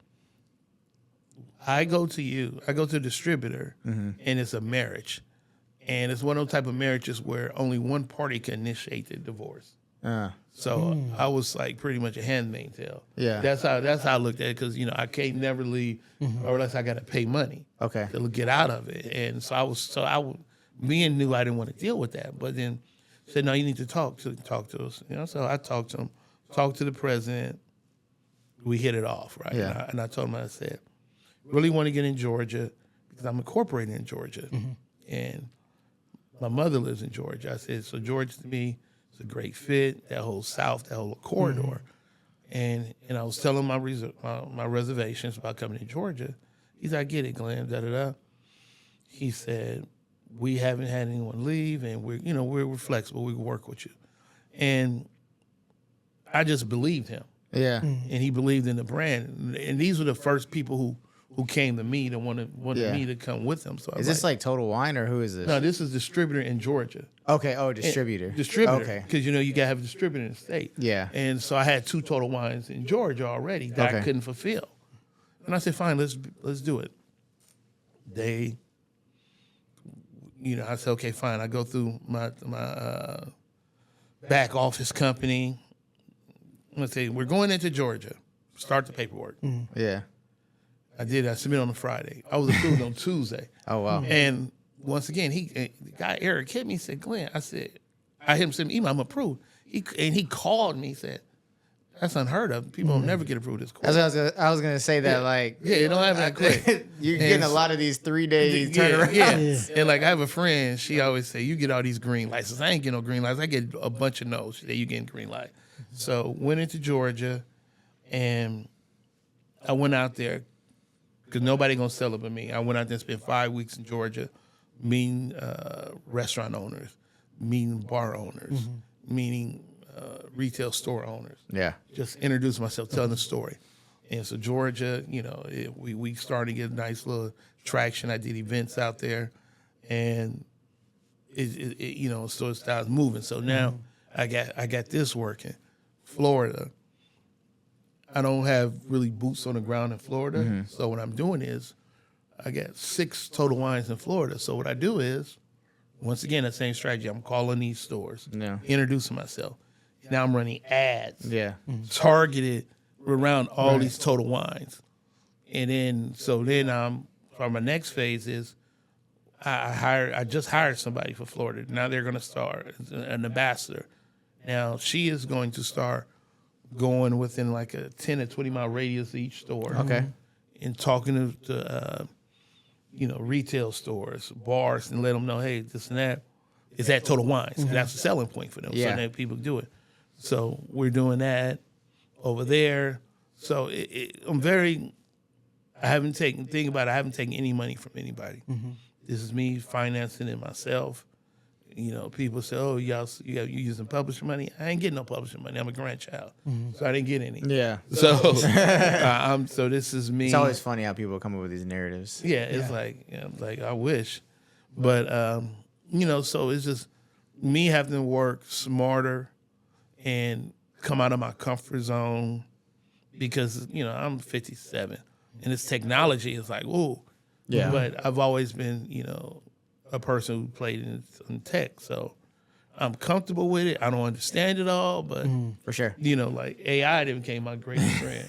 I go to the distributor, and it's a marriage. And it's one of those type of marriages where only one party can initiate the divorce. So I was like pretty much a handmaid's tale. Yeah. That's how I looked at it because I can't never leave or unless I got to pay money. Okay. To get out of it. And so men knew I didn't want to deal with that, but then said, no, you need to talk to us. So I talked to him, talked to the president. We hit it off, right? Yeah. And I told him, I said, really want to get in Georgia because I'm incorporated in Georgia. And my mother lives in Georgia. I said, so Georgia to me is a great fit, that whole South, that whole corridor. And I was telling my reservations about coming to Georgia. He said, I get it, Glenn, da-da-da. He said, we haven't had anyone leave, and we're flexible. We can work with you. And I just believed him. Yeah. And he believed in the brand. And these were the first people who came to me and wanted me to come with them. So Is this like Total Wine or who is this? No, this is distributor in Georgia. Okay. Oh, distributor. Distributor. Okay. Because you got to have a distributor in the state. Yeah. And so I had 2 Total Wines in Georgia already that I couldn't fulfill. And I said, fine, let's do it. They, I said, okay, fine. I go through my back office company. Let's say we're going into Georgia. Start the paperwork. Yeah. I did. I submitted on a Friday. I was approved on Tuesday. Oh wow. And once again, the guy Eric hit me. He said, Glenn, I hit him, send me email. I'm approved. He called me. He said, that's unheard of. People don't never get approved this quick. I was gonna say that like Yeah, it don't happen that quick. you're getting a lot of these 3-day turnarounds. Yeah. And like I have a friend, she always say, you get all these green lights. I ain't getting no green lights. I get a bunch of no's. She say, you getting green light. So went into Georgia, and I went out there because nobody gonna sell it but me. I went out there and spent 5 weeks in Georgia, meeting restaurant owners, meeting bar owners, meeting retail store owners. Yeah. Just introduce myself, telling the story. And so Georgia, we started to get a nice little traction. I did events out there, and so it started moving. So now I got this working. Florida, I don't have really boots on the ground in Florida. So what I'm doing is I got 6 Total Wines in Florida. So what I do is, once again, that same strategy. I'm calling these stores, introducing myself. Now I'm running ads, targeted around all these Total Wines. And then, for my next phase is, I just hired somebody for Florida. Now they're going to start an ambassador. Now she is going to start going within like a 10 to 20 mile radius of each store. Okay. And talking to retail stores, bars, and let them know, hey, this and that is at Total Wines. And that's a selling point for them. Yeah. So that people do it. So we're doing that over there. So I haven't taken any money from anybody. This is me financing it myself. People say, oh, you using publisher money? I ain't getting no publisher money. I'm a grandchild. So I didn't get any. Yeah. So so this is me. It's always funny how people come up with these narratives. Yeah, it's like I wish. But so it's just me having to work smarter and come out of my comfort zone because, I'm 57 and this technology is like, ooh. Yeah. But I've always been, a person who played in tech. So I'm comfortable with it. I don't understand it all, but For sure. like AI became my greatest friend.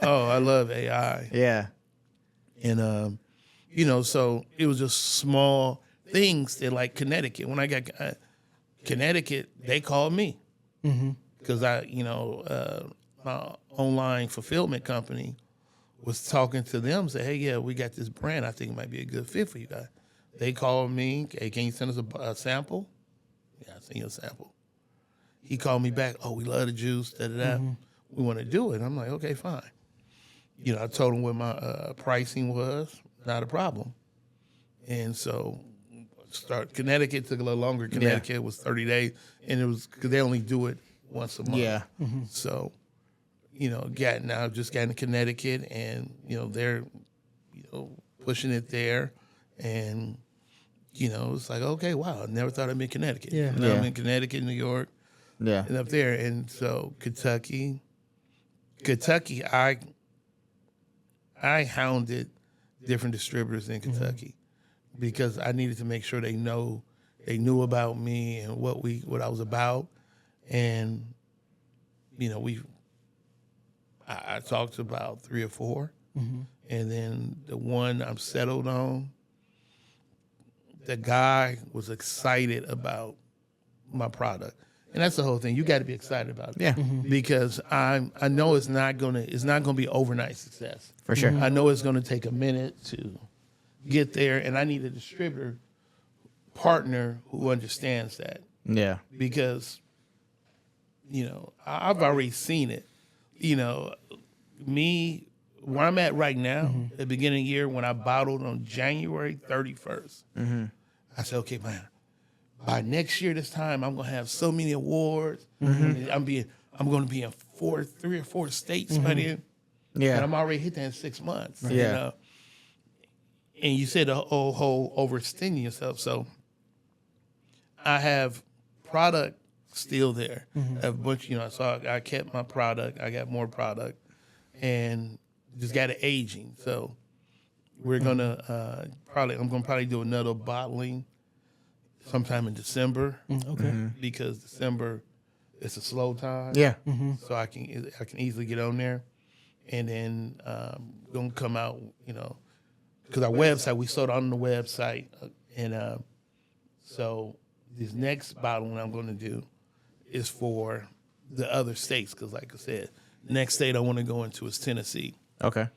Oh, I love AI. Yeah. And so it was just small things that like Connecticut. When I got Connecticut, they called me because my online fulfillment company was talking to them, say, hey, yeah, we got this brand. I think it might be a good fit for you guys. They called me, hey, can you send us a sample? Yeah, I sent you a sample. He called me back, oh, we love the juice, da-da-da. We want to do it. I'm like, okay, fine. I told him what my pricing was, not a problem. And so Connecticut took a little longer. Connecticut was 30 days, and it was because they only do it once a month. Yeah. So, got to Connecticut, and, they're, pushing it there. And, it's like, okay, wow, I never thought I'd be in Connecticut. Yeah. Now I'm in Connecticut, New York, and up there. And so Kentucky, I hounded different distributors in Kentucky because I needed to make sure they knew about me and what I was about. And, I talked to about 3 or 4. And then the one I'm settled on, the guy was excited about my product. And that's the whole thing. You got to be excited about it. Yeah. Because I know it's not gonna be overnight success. For sure. I know it's gonna take a minute to get there, and I need a distributor partner who understands that. Yeah. Because, I've already seen it. Me, where I'm at right now, at the beginning of the year, when I bottled on January 31st, I said, okay, man, by next year this time, I'm gonna have so many awards. I'm gonna be in 3 or 4 states by then. Yeah. And I'm already hit that in 6 months. Yeah. And you said the whole overextending yourself. So I have product still there. I have a bunch, so I kept my product. I got more product, and just got it aging. So we're gonna I'm gonna probably do another bottling sometime in December Okay. because December it's a slow time. Yeah. So I can easily get on there, and then gonna come out, because our website, we sold on the website, and so this next bottle I'm going to do is for the other states, because like I said, the next state I want to go into is Tennessee, Okay.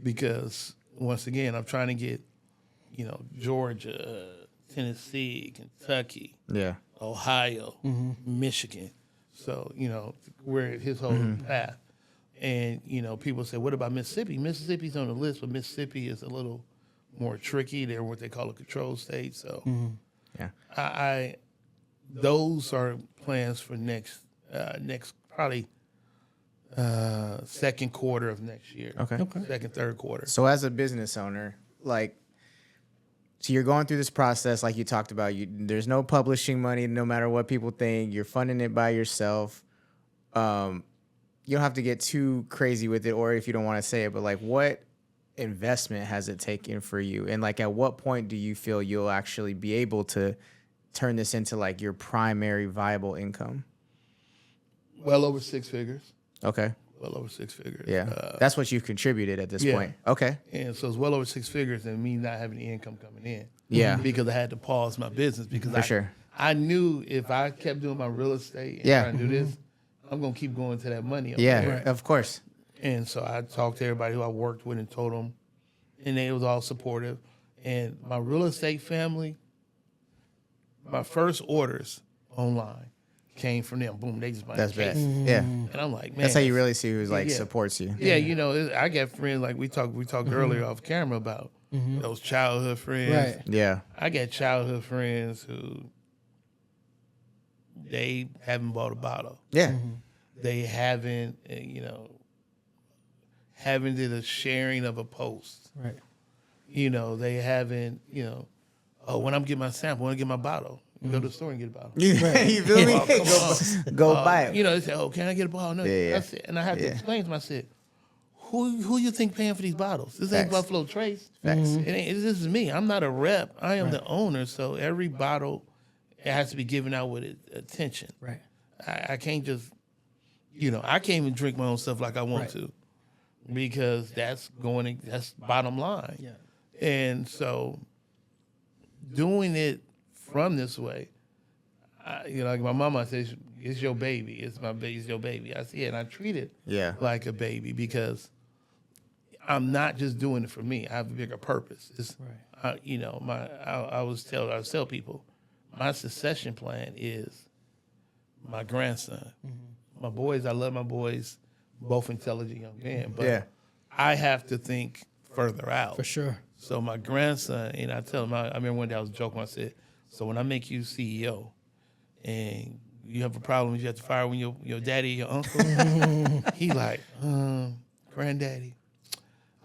because once again I'm trying to get Georgia, Tennessee, Kentucky, Yeah. Ohio, Michigan. So, we're at his whole path. And, people say, what about Mississippi? Mississippi's on the list, but Mississippi is a little more tricky. They're what they call a control state. So Yeah. I those are plans for next probably second quarter of next year. Okay. Second, third quarter. So as a business owner, so you're going through this process, like you talked about. There's no publishing money, no matter what people think. You're funding it by yourself. You don't have to get too crazy with it, or if you don't want to say it, but what investment has it taken for you? And at what point do you feel you'll actually be able to turn this into your primary viable income? Well over six figures. Okay. Well over six figures. Yeah. That's what you've contributed at this yeah. point. Okay. And so it's well over six figures, and me not having any income coming in. Yeah. Because I had to pause my business because sure. I knew if I kept doing my real estate and Yeah. trying to do this, I'm gonna keep going to that money. Yeah. There. Of course. And so I talked to everybody who I worked with and told them, and they was all supportive. And my real estate family, my first orders online came from them. Boom, they just bought That's case. bad. Yeah. And I'm like, man, That's how you really see who's yeah. supports you. Yeah, I got friends like we talked earlier off camera about those childhood friends. Right. Yeah. I got childhood friends who they haven't bought a bottle. Yeah. They haven't, haven't did a sharing of a post. Right. They haven't, oh, when I'm getting my sample, when I get my bottle, go to the store and get a bottle. You feel me? Go buy it. They say, oh, can I get a bottle? No, Yeah. that's it. And I had to explain to myself, who you think paying for these bottles? This ain't Facts. Buffalo Trace. Facts. This is me. I'm not a rep. I am the owner. So every bottle, it has to be given out with attention. Right. I can't just, I can't even drink my own stuff like I want to, because that's bottom line. Yeah. And so doing it from this way, like my mama says, it's your baby. It's my baby. It's your baby. I see it, and I treat it like a baby because I'm not just doing it for me. I have a bigger purpose. It's, I always tell people, my succession plan is my grandson. My boys, I love my boys, both intelligent young men, but I have to think further out. For sure. So my grandson, and I tell him, I remember one day I was joking, I said, so when I make you CEO and you have a problem, you have to fire when your daddy, your uncle, he like, granddaddy,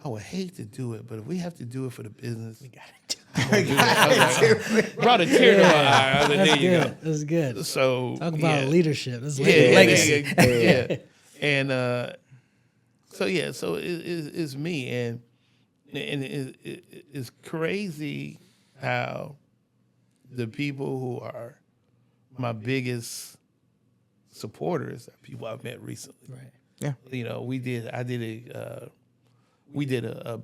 I would hate to do it, but if we have to do it for the business, we got to do it. Brought a tear to my eye. I was like, That's there you good. go. That's good. So Talk about leadership. That's yeah, legacy. yeah. And so it's me, and it's crazy how the people who are my biggest supporters are people I've met recently. Right. Yeah. We did a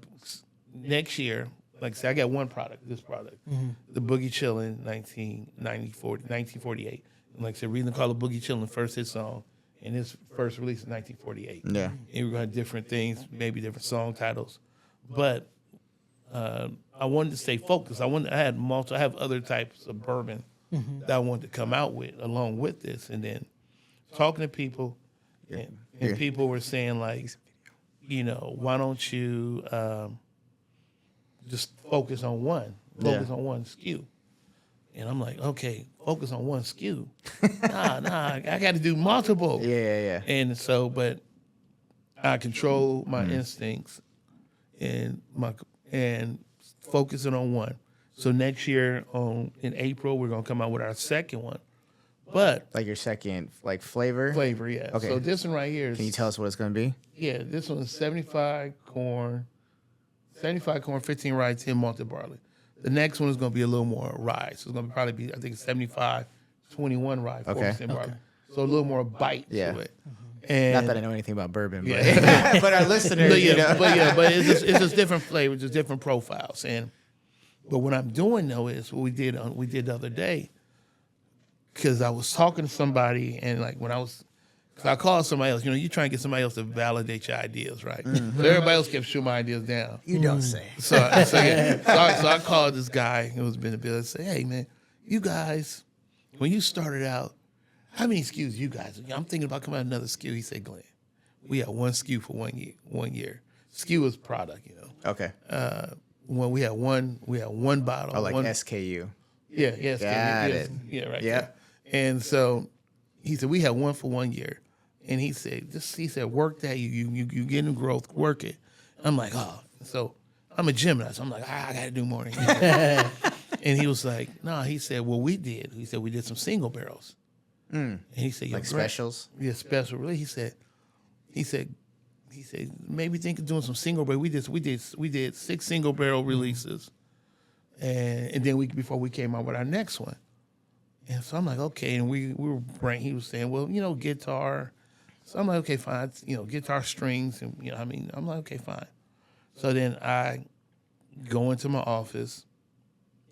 next year. Like I said, I got one product, this product, the Boogie Chillin' 1948. And like I said, reason to call it Boogie Chillin' first hit song, and his first release in 1948. Yeah. And we're going to have different things, maybe different song titles. But I wanted to stay focused. I have other types of bourbon that I wanted to come out with along with this. And then talking to people, and people were saying like, why don't you just focus on one SKU? And I'm like, okay, focus on one SKU. Nah, I got to do multiple. Yeah. And so, but I control my instincts and focusing on one. So next year in April, we're gonna come out with our second one. But Like your second flavor? flavor, yeah. Okay. So this one right here is, Can you tell us what it's going to be? yeah, this one is 75 corn, 15 rye, 10 malted barley. The next one is going to be a little more rye. So it's going to probably be, I think, 75, 21 rye, 4% bourbon. So a little more bite to it. And Not that I know anything about bourbon, but, but our listeners, but you know. but it's just different flavors, just different profiles. But what I'm doing though is what we did the other day, because I was talking to somebody and like cause I called somebody else. You know, you try and get somebody else to validate your ideas, right? So everybody else kept shooting my ideas down. You don't say. So I called this guy who's been a bit and said, "Hey man, you guys, when you started out, how many SKUs you guys? I'm thinking about coming out with another SKU." He said, "Glenn, we had one SKU for 1 year. SKU is product, you know. Okay. When we had one bottle. Oh, like one, SKU. Yeah, yes, Got it. Yeah, right. Yep. Yeah. And so he said we had one for 1 year, and he said work that you getting growth, work it. I'm like, oh, so I'm a Gemini, so I'm like, I got to do more. And he was like, no, he said, well, we did. He said we did some single barrels. And he said, Like specials? Yeah, special. Really, he said, maybe think of doing some single barrel. We did 6 single barrel releases, and then before we came out with our next one. And so I'm like, okay. And we were he was saying, well, you know, guitar. So I'm like, okay, fine. You know, guitar strings, and you know, I mean, I'm like, okay, fine. So then I go into my office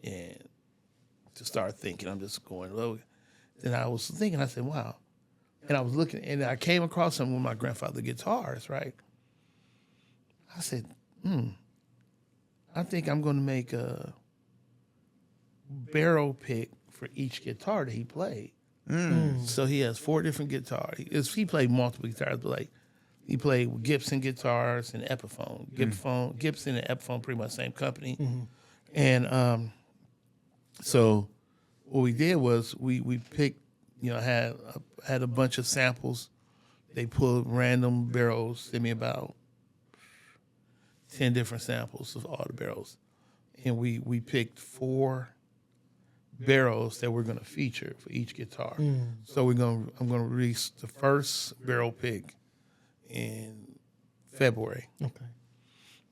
and to start thinking. I'm just going low. Then I was thinking, I said, wow. And I was looking, and I came across some of my grandfather's guitars, right? I said, I think I'm going to make a barrel pick for each guitar that he played. So he has 4 different guitars. He played multiple guitars, but like he played Gibson guitars and Epiphone. Gibson and Epiphone, pretty much same company. And so what we did was we picked, you know, had a bunch of samples. They pulled random barrels, sent me about 10 different samples of all the barrels. And we picked 4 barrels that we're gonna feature for each guitar. So I'm gonna release the first barrel pick in February. Okay.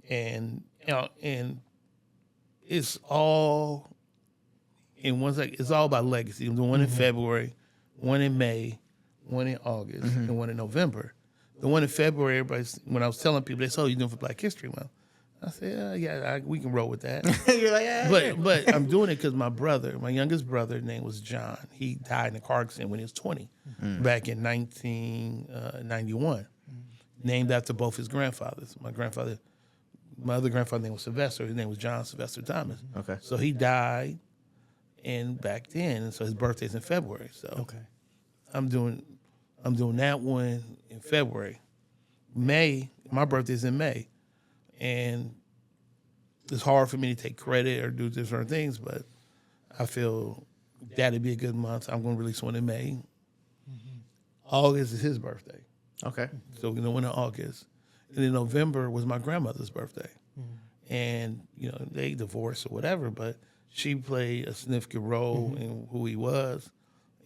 And you know, and it's all in one second. It's all about legacy. The one in February, one in May, one in August, and one in November. The one in February, when I was telling people, they said, "Oh, you're doing for Black History Month." I said, we can roll with that. You're like, yeah. But I'm doing it because my youngest brother, name was John. He died in a car accident when he was 20, back in 1991. Named after both his grandfathers. My other grandfather's name was Sylvester. His name was John Sylvester Thomas. Okay. So he died, and back then, and so his birthday's in February. So Okay. I'm doing that one in February. May, my birthday's in May. And it's hard for me to take credit or do different things, but I feel that'd be a good month. I'm going to release one in May. August is his birthday. Okay. So we're going to one in August. And then November was my grandmother's birthday. And, you know, they divorced or whatever, but she played a significant role in who he was.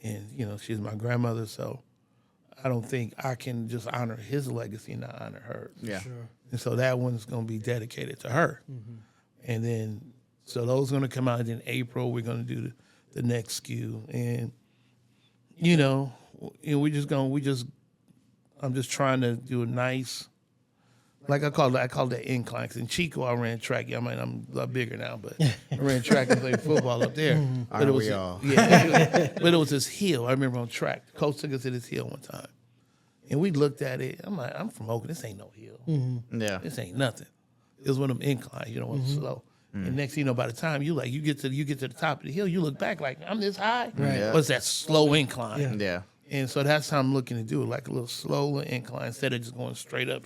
And, you know, she's my grandmother, so I don't think I can just honor his legacy and not honor hers. Yeah. Sure. And so that one's going to be dedicated to her. And then, so those are going to come out in April. We're going to do the next SKU. And, you know, I'm just trying to do a nice, like I call it incline. 'Cause in Chico, I ran track. Yeah, I mean, I'm a lot bigger now, but I ran track and played football up there. But Aren't it was, we all? Yeah, but it was this hill. I remember on track. The coach took us to this hill one time. And we looked at it. I'm like, I'm from Oakland. This ain't no hill. Yeah. This ain't nothing. It was one of them inclines, you know, it was slow. And next thing you know, by the time you get to the top of the hill, you look back like, I'm this high. Right. Yeah. What's that slow incline? Yeah. And so that's how I'm looking to do it, like a little slower incline instead of just going straight up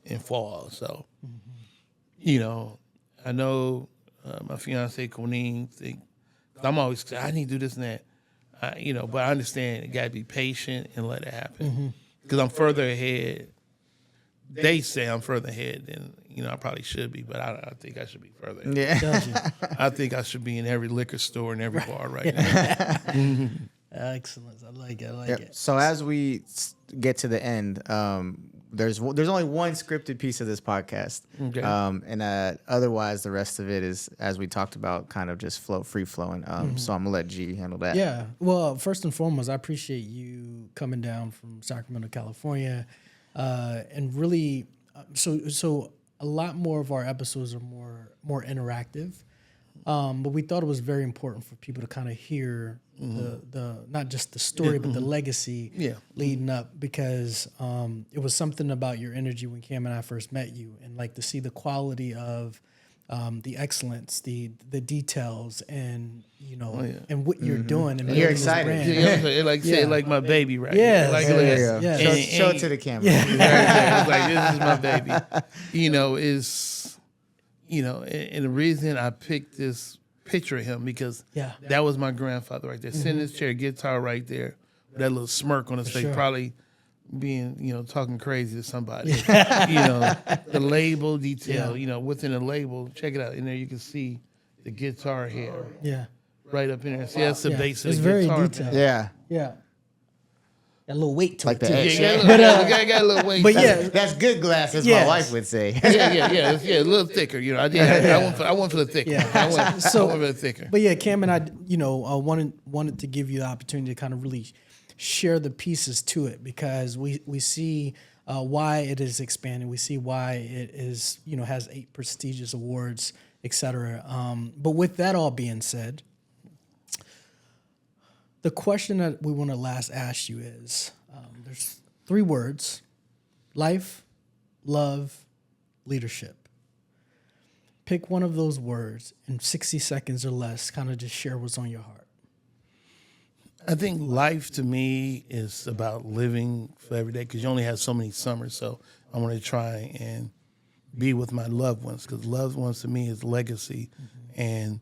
and fall. So, you know, I know my fiance Quinine think I'm always I need to do this and that, you know, but I understand you got to be patient and let it happen because I'm further ahead. They say I'm further ahead than, you know, I probably should be, but I think I should be further ahead. Yeah. I think I should be in every liquor store and every bar right now. Excellent. I like it. Yep. So as we get to the end, there's only one scripted piece of this podcast. Okay. And otherwise the rest of it is, as we talked about, kind of just free flowing. So I'm gonna let G handle that. Yeah. Well, first and foremost, I appreciate you coming down from Sacramento, California, and really, so a lot more of our episodes are more interactive. But we thought it was very important for people to kind of hear the not just the story, but the legacy leading up, because it was something about your energy when Cam and I first met you, and like to see the quality of the excellence, the details, and and what you're doing. And You're building this excited. brand. Say it like my baby, right? Yes. Like, Yeah, look yeah, at- yeah. and- Show it and- to the camera. It's like, this is my baby. And the reason I picked this picture of him because that was my grandfather right there, sitting in his chair, guitar right there, with that little smirk on his face, probably being, talking crazy to somebody. The label detail, within the label, check it out. In there you can see the guitar hair Yeah. right up in there. See, that's the base of It's the very guitar. detailed. Yeah. Yeah. Got a little weight to Like it the too. X. Yeah, I got a little weight. But to it. yeah, That's good glass, as Yes. my wife would say. yeah, a little thicker. I went for the thicker. Yeah. I went for the thicker. But yeah, Cam and I, wanted to give you the opportunity to kind of really share the pieces to it, because we see why it is expanding. We see why it is, has 8 prestigious awards, etc. But with that all being said, the question that we want to last ask you is, there's 3 words: life, love, leadership. Pick one of those words in 60 seconds or less, kind of just share what's on your heart. I think life to me is about living for every day, because you only have so many summers. So I want to try and be with my loved ones, because loved ones to me is legacy. And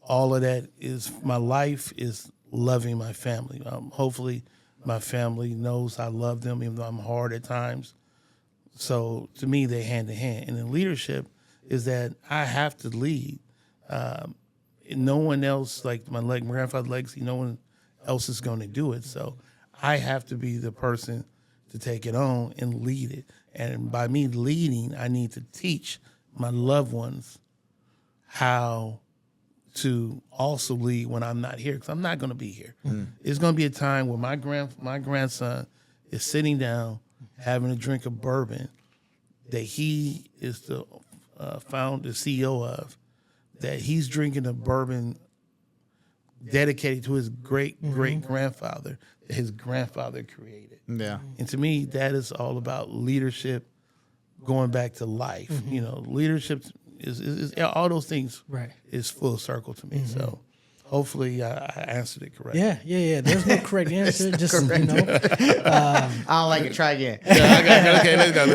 all of that is, my life is loving my family. Hopefully my family knows I love them, even though I'm hard at times. So to me, they're hand in hand. And then leadership is that I have to lead. No one else, like my grandfather's legacy, no one else is going to do it. So I have to be the person to take it on and lead it. And by me leading, I need to teach my loved ones how to also lead when I'm not here, because I'm not going to be here. It's going to be a time where my grandson is sitting down having a drink of bourbon that he is the founder, CEO of, that he's drinking a bourbon dedicated to his great-great-grandfather that his grandfather created. Yeah. And to me, that is all about leadership, going back to life. Leadership is all those things is full circle to me. So hopefully I answered it correctly. Yeah. There's no correct answer. Just, I don't like it. Try again. Okay, let's go.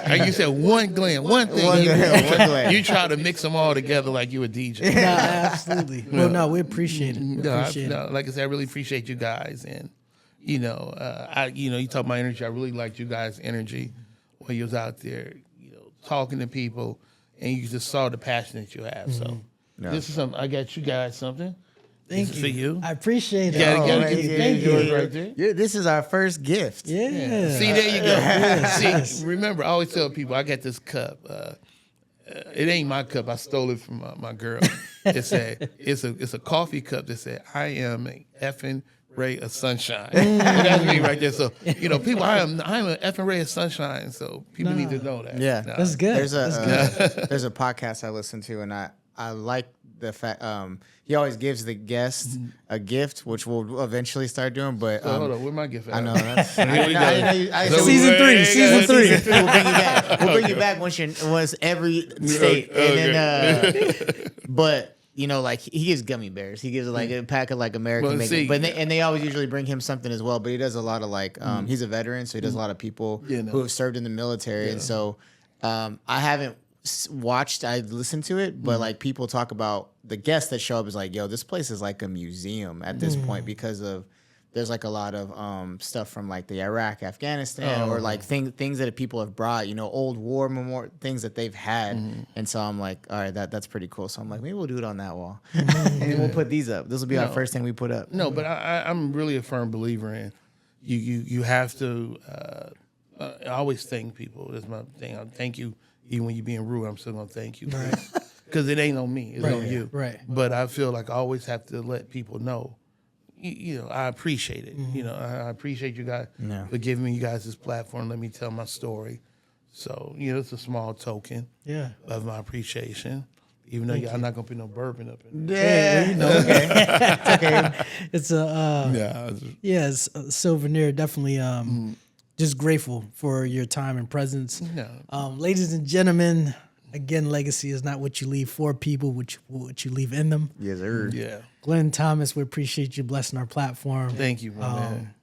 Like you said, one thing. One Glenn. You try to mix them all together like you a DJ. No, absolutely. Well, no, we appreciate it. We appreciate it. Like I said, I really appreciate you guys, and you talk about my energy. I really liked you guys' energy when you was out there, talking to people, and you just saw the passion that you have. So this is something. I got you guys something. Thank This you. is for you. I appreciate it. Gotta man, get Thank yours you. right there. Yeah, this is our first gift. Yeah. See, there you go. See, remember, I always tell people I got this cup. It ain't my cup. I stole it from my girl. It's a coffee cup that said, "I am an effing ray of sunshine." And that's me right there. So people, I'm an effing ray of sunshine. So people need to know that. Yeah. That's good. There's a podcast I listen to, and I like the fact he always gives the guest a gift, which we'll eventually start doing. But Hold on, where my gift at? I know that's Season 3. Season 3. We'll bring you back. We'll bring you back once every state, and then but. Like he gives gummy bears. He gives like a pack of like American bacon. But they always usually bring him something as well. But he does a lot of like he's a veteran, so he does a lot of people who have served in the military. And so I haven't watched. I listened to it, but like people talk about the guests that show up is like, yo, this place is like a museum at this point because of. There's like a lot of stuff from like the Iraq, Afghanistan, or like things that people have brought, old war memorial things that they've had. And so I'm like, all right, that's pretty cool. So I'm like, maybe we'll do it on that wall, and we'll put these up. This will be our first thing we put up. No, but I'm really a firm believer in you have to I always thank people. That's my thing. I thank you even when you're being rude. I'm still gonna thank you because it ain't on me. It's on you. Right. But I feel like I always have to let people know. I appreciate it. I appreciate you guys for giving me you guys this platform. Let me tell my story. So it's a small token of my appreciation. Even though I'm not gonna put no bourbon up in there. Okay. It's a it's a souvenir. Definitely just grateful for your time and presence. Ladies and gentlemen, again, legacy is not what you leave for people, what you leave in them. Yes, sir. Yeah. Glenn Thomas, we appreciate you blessing our platform. Thank you, my man.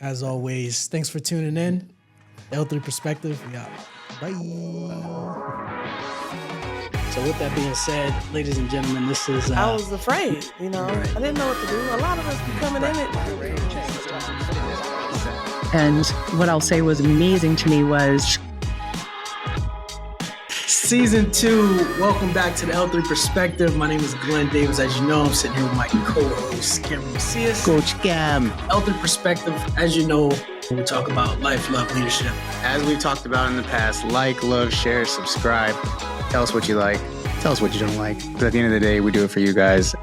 As always, thanks for tuning in. L3 Perspective, we out. Bye. So with that being said, ladies and gentlemen, this is... I was afraid, I didn't know what to do. A lot of us be coming in it. And what I'll say was amazing to me was Season 2, welcome back to the L3 Perspective. My name is Glenn Davis. As you know, I'm sitting here with my co-host, Cameron Macias. Coach Cam. L3 Perspective, as you know, we talk about life, love, leadership. As we've talked about in the past, like, love, share, subscribe. Tell us what you like. Tell us what you don't like. Because at the end of the day, we do it for you guys.